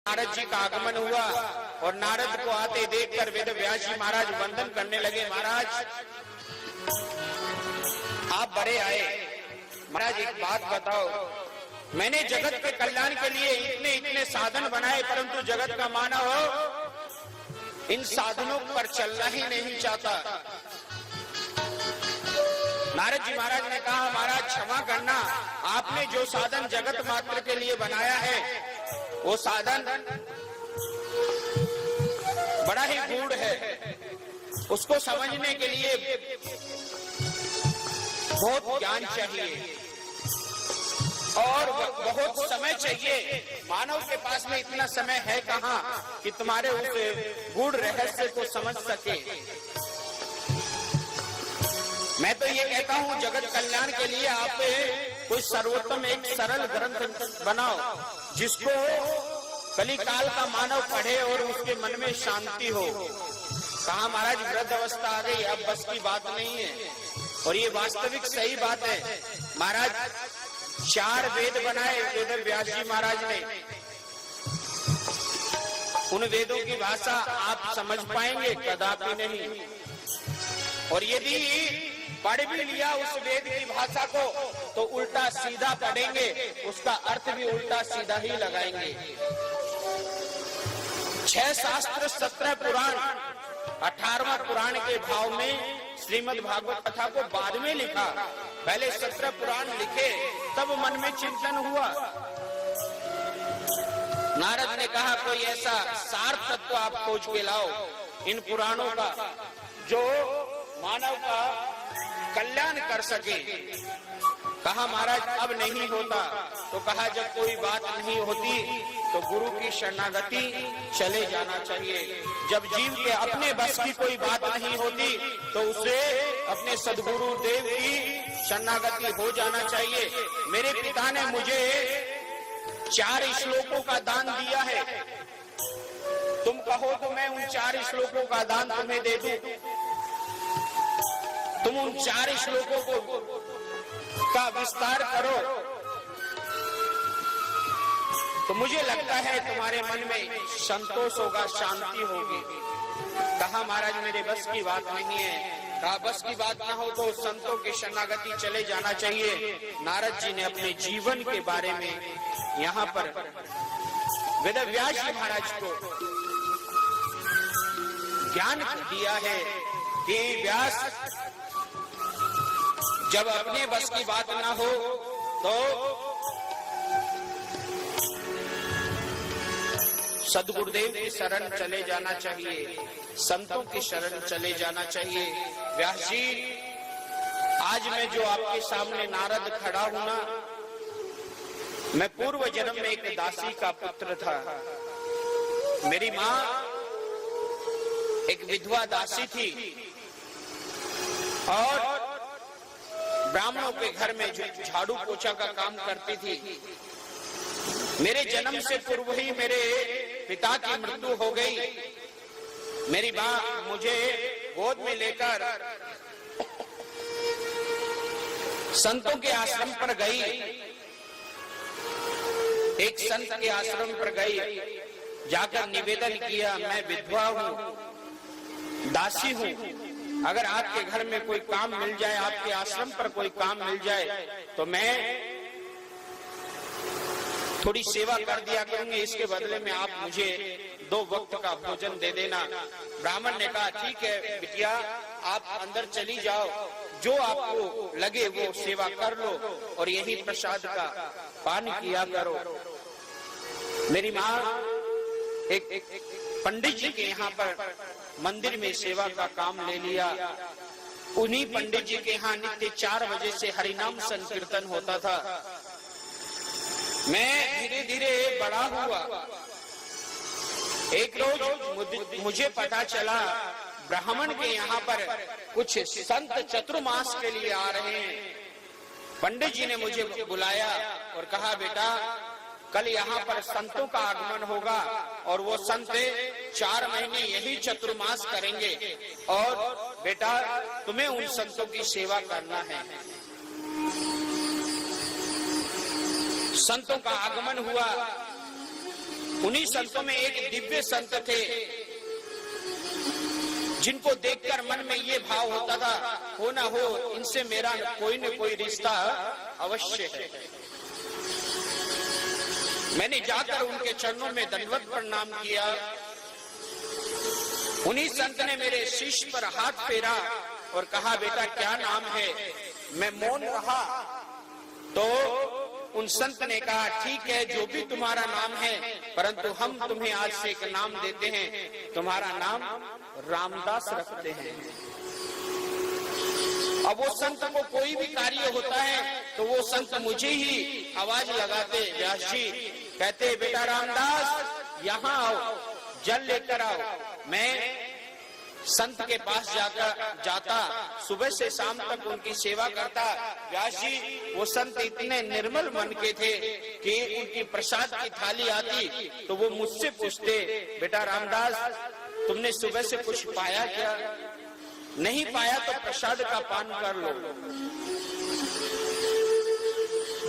नारद जी का आगमन हुआ और नारद को आते देखकर वेद व्यास जी महाराज वंदन करने लगे। महाराज आप बड़े आए, महाराज एक बात बताओ, मैंने जगत के कल्याण के लिए इतने इतने साधन बनाए, परंतु जगत का मानव इन साधनों पर चलना ही नहीं चाहता। नारद जी महाराज ने कहा, महाराज क्षमा करना, आपने जो साधन जगत मात्र के लिए बनाया है वो साधन बड़ा ही गूढ़ है, उसको समझने के लिए बहुत ज्ञान चाहिए और बहुत समय चाहिए। मानव के पास में इतना समय है कहाँ कि तुम्हारे उस गूढ़ रहस्य को समझ सके। मैं तो ये कहता हूँ जगत कल्याण के लिए आप कोई सर्वोत्तम एक सरल ग्रंथ बनाओ जिसको कलिकाल का मानव पढ़े और उसके मन में शांति हो। कहा महाराज वृद्ध अवस्था आ गई, अब बस की बात नहीं है, और ये वास्तविक सही बात है। महाराज 4 वेद बनाए वेद व्यास जी महाराज ने, उन वेदों की भाषा आप समझ पाएंगे? कदापि नहीं। और यदि पढ़ भी लिया उस वेद की भाषा को तो उल्टा सीधा पढ़ेंगे, उसका अर्थ भी उल्टा सीधा ही लगाएंगे। 6 शास्त्र 17 पुराण, 18वां पुराण के भाव में श्रीमद् भागवत कथा को बाद में लिखा। पहले 17 पुराण लिखे, तब मन में चिंतन हुआ। नारद ने कहा कोई ऐसा सार तत्व आप खोज के लाओ इन पुराणों का जो मानव का कल्याण कर सके। कहा महाराज अब नहीं होता, तो कहा जब कोई बात नहीं होती तो गुरु की शरणागति चले जाना चाहिए। जब जीव के अपने बस की कोई बात नहीं होती तो उसे अपने सद्गुरु देव की शरणागति हो जाना चाहिए। मेरे पिता ने मुझे 4 श्लोकों का दान दिया है, तुम कहो तो मैं उन 4 श्लोकों का दान तुम्हें दे दूं। तुम उन 4 श्लोकों को का विस्तार करो तो मुझे लगता है तुम्हारे मन में संतोष होगा, शांति होगी। कहा महाराज मेरे बस की बात नहीं है। कहा बस की बात ना हो तो संतों की शरणागति चले जाना चाहिए। नारद जी ने अपने जीवन के बारे में यहाँ पर वेद व्यास जी महाराज को ज्ञान दिया है कि व्यास जब अपने बस की बात ना हो तो सद्गुरुदेव की शरण चले जाना चाहिए, संतों की शरण चले जाना चाहिए। व्यास जी आज मैं जो आपके सामने नारद खड़ा हूं ना, मैं पूर्व जन्म में एक दासी का पुत्र था। मेरी माँ एक विधवा दासी थी और ब्राह्मणों के घर में झाड़ू पोछा का काम करती थी। मेरे जन्म से पूर्व ही मेरे पिता की मृत्यु हो गई। मेरी माँ मुझे गोद में लेकर संतों के आश्रम पर गई। एक संत के आश्रम पर गई, जाकर निवेदन किया मैं विधवा हूँ, दासी हूँ, अगर आपके घर में कोई काम मिल जाए, आपके आश्रम पर कोई काम मिल जाए तो मैं थोड़ी सेवा कर दिया करूंगी, इसके बदले में आप मुझे 2 वक्त का भोजन दे देना। ब्राह्मण ने कहा ठीक है बिटिया, आप अंदर चली जाओ, जो आपको लगे वो सेवा कर लो और यही प्रसाद का पान किया करो। मेरी माँ एक पंडित जी के यहाँ पर मंदिर में सेवा का काम ले लिया। उन्हीं पंडित जी के यहाँ नित्य 4 बजे से हरिनाम संकीर्तन होता था। मैं धीरे धीरे बड़ा हुआ। एक रोज मुझे पता चला ब्राह्मण के यहाँ पर कुछ संत चतुर्मास के लिए आ रहे हैं। पंडित जी ने मुझे बुलाया और कहा बेटा कल यहाँ पर संतों का आगमन होगा और वो संत 4 महीने यही चतुर्मास करेंगे और बेटा तुम्हें उन संतों की सेवा करना है। संतों का आगमन हुआ। उन्हीं संतों में एक दिव्य संत थे जिनको देखकर मन में ये भाव होता था, हो ना हो इनसे मेरा कोई न कोई रिश्ता अवश्य है। मैंने जाकर उनके चरणों में दंडवत प्रणाम किया। उन्हीं संत ने मेरे शीश पर हाथ फेरा और कहा, बेटा क्या नाम है? मैं मौन रहा तो उन संत ने कहा, ठीक है जो भी तुम्हारा नाम है, परंतु हम तुम्हें आज से एक नाम देते हैं, तुम्हारा नाम रामदास रखते हैं। अब वो संत को कोई भी कार्य होता है तो वो संत मुझे ही आवाज लगाते, व्यास जी कहते, बेटा रामदास यहाँ आओ, जल लेकर आओ। मैं संत के पास जाता सुबह से शाम तक उनकी सेवा करता। व्यास जी वो संत इतने निर्मल मन के थे कि उनकी प्रसाद की थाली आती तो वो मुझसे पूछते, बेटा रामदास तुमने सुबह से कुछ पाया क्या? नहीं पाया तो प्रसाद का पान कर लो।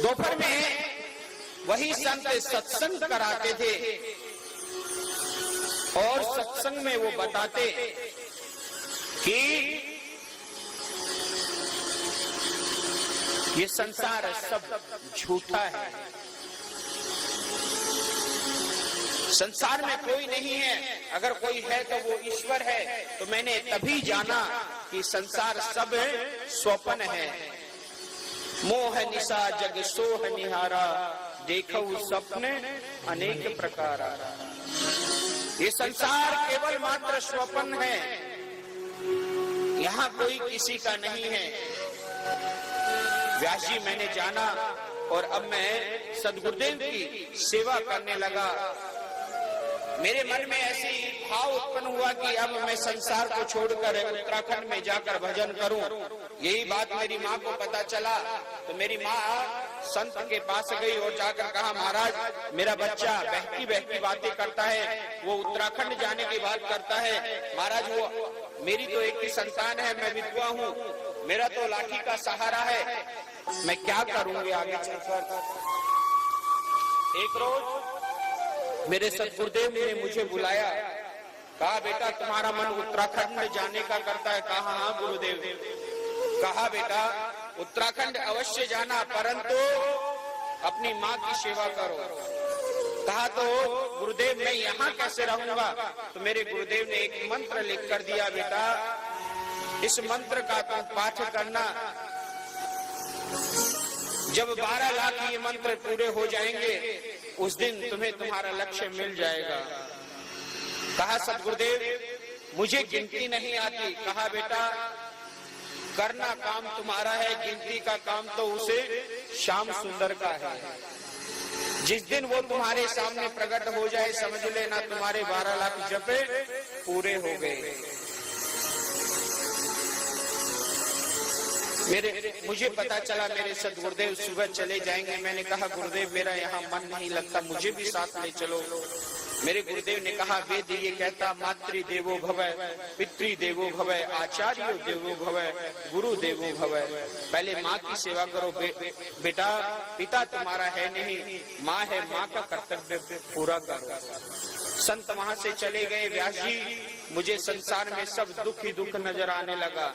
दोपहर में वही संत सत्संग कराते थे और सत्संग में वो बताते कि ये संसार सब झूठा है, संसार में कोई नहीं है, अगर कोई है तो वो ईश्वर है। तो मैंने तभी जाना कि संसार सब स्वप्न है। मोह निशा जग सोह निहारा, देखो सपने अनेक प्रकार। ये संसार केवल मात्र स्वप्न है, यहाँ कोई किसी का नहीं है। व्यास जी मैंने जाना और अब मैं सद्गुरुदेव की सेवा करने लगा। मेरे मन में ऐसी भाव उत्पन्न हुआ कि अब मैं संसार को छोड़कर उत्तराखंड में जाकर भजन करूं। यही बात मेरी माँ को पता चला तो मेरी माँ संत के पास गई और जाकर कहा, महाराज मेरा बच्चा बहकी बहकी बातें करता है, वो उत्तराखंड जाने की बात करता है। महाराज वो मेरी तो एक ही संतान है, मैं विधवा हूँ, मेरा तो लाठी का सहारा है, मैं क्या करूंगी आगे चलकर। एक रोज मेरे सद्गुरुदेव ने मुझे बुलाया, कहा बेटा तुम्हारा मन उत्तराखंड में जाने का करता है? कहा हाँ गुरुदेव। कहा बेटा उत्तराखंड अवश्य जाना, परंतु अपनी माँ की सेवा करो। कहा तो गुरुदेव मैं यहाँ कैसे रहूंगा? तो मेरे गुरुदेव ने एक मंत्र लिख कर दिया, बेटा इस मंत्र का तुम पाठ करना, जब 12 लाख ये मंत्र पूरे हो जाएंगे उस दिन तुम्हें तुम्हारा लक्ष्य मिल जाएगा। कहा सद्गुरुदेव मुझे गिनती नहीं आती। कहा बेटा करना काम तुम्हारा है, गिनती का काम तो उसे श्याम सुंदर का है। जिस दिन वो तुम्हारे सामने प्रकट हो जाए समझ लेना तुम्हारे 12 लाख जपे पूरे हो गए। मुझे पता चला मेरे सद्गुरुदेव सुबह चले जाएंगे। मैंने कहा गुरुदेव मेरा यहाँ मन नहीं लगता, मुझे भी साथ ले चलो। मेरे गुरुदेव ने कहा वेद ये कहता मातृ देवो भवः, पितृ देवो भवः, आचार्यो देवो भवः, गुरु देवो भवः। पहले माँ की सेवा करो बेटा, पिता तुम्हारा है नहीं, माँ है, माँ का कर्तव्य पूरा करो। संत वहां से चले गए। व्यास जी मुझे संसार में सब दुख ही दुख नजर आने लगा,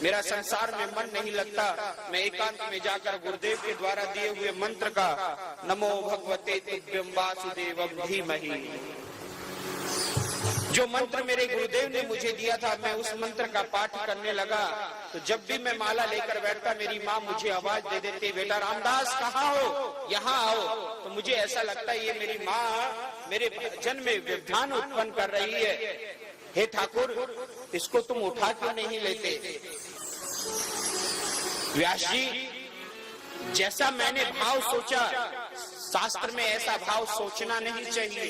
मेरा संसार में मन नहीं लगता। मैं एकांत में जाकर गुरुदेव के द्वारा दिए हुए मंत्र का नमो भगवते तुभ्यं वासुदेवं धीमहि, जो मंत्र मेरे गुरुदेव ने मुझे दिया था, मैं उस मंत्र का पाठ करने लगा। तो जब भी मैं माला लेकर बैठता मेरी माँ मुझे आवाज दे देती, बेटा रामदास कहाँ हो, यहाँ आओ। तो मुझे ऐसा लगता है ये मेरी माँ मेरे भजन में व्यवधान उत्पन्न कर रही है। हे ठाकुर इसको तुम उठा क्यों नहीं लेते? व्यास जी जैसा मैंने भाव सोचा, शास्त्र में ऐसा भाव सोचना नहीं चाहिए,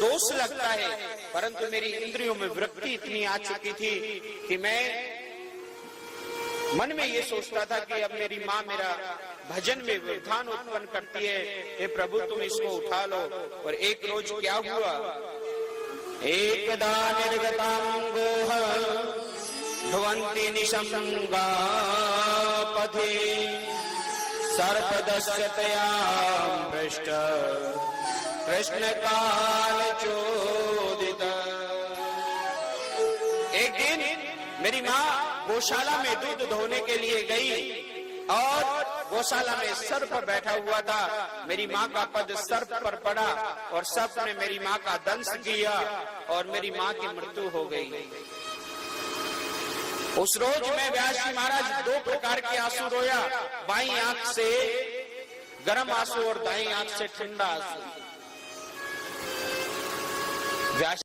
दोष लगता है। परंतु मेरी इंद्रियों में वृत्ति इतनी आ चुकी थी कि मैं मन में ये सोचता था कि अब मेरी माँ मेरा भजन में व्यवधान उत्पन्न करती है, हे प्रभु तुम इसको उठा लो। और एक रोज क्या हुआ, एकदा निर्गतांगोह ध्रुवन्ति निशंगा पथे सर्पदस्यतया पृष्ठ कृष्ण काल चोदित। एक दिन मेरी माँ गौशाला में दूध धोने के लिए गई और गौशाला में सर्प बैठा हुआ था। मेरी माँ का पद सर्प पर पड़ा और सर्प ने मेरी माँ का दंश किया और मेरी माँ की मृत्यु हो गई। उस रोज मैं व्यास जी महाराज 2 प्रकार के आंसू रोया, बाईं आंख से गर्म आंसू और दाईं आंख से ठंडा आंसू। व्यास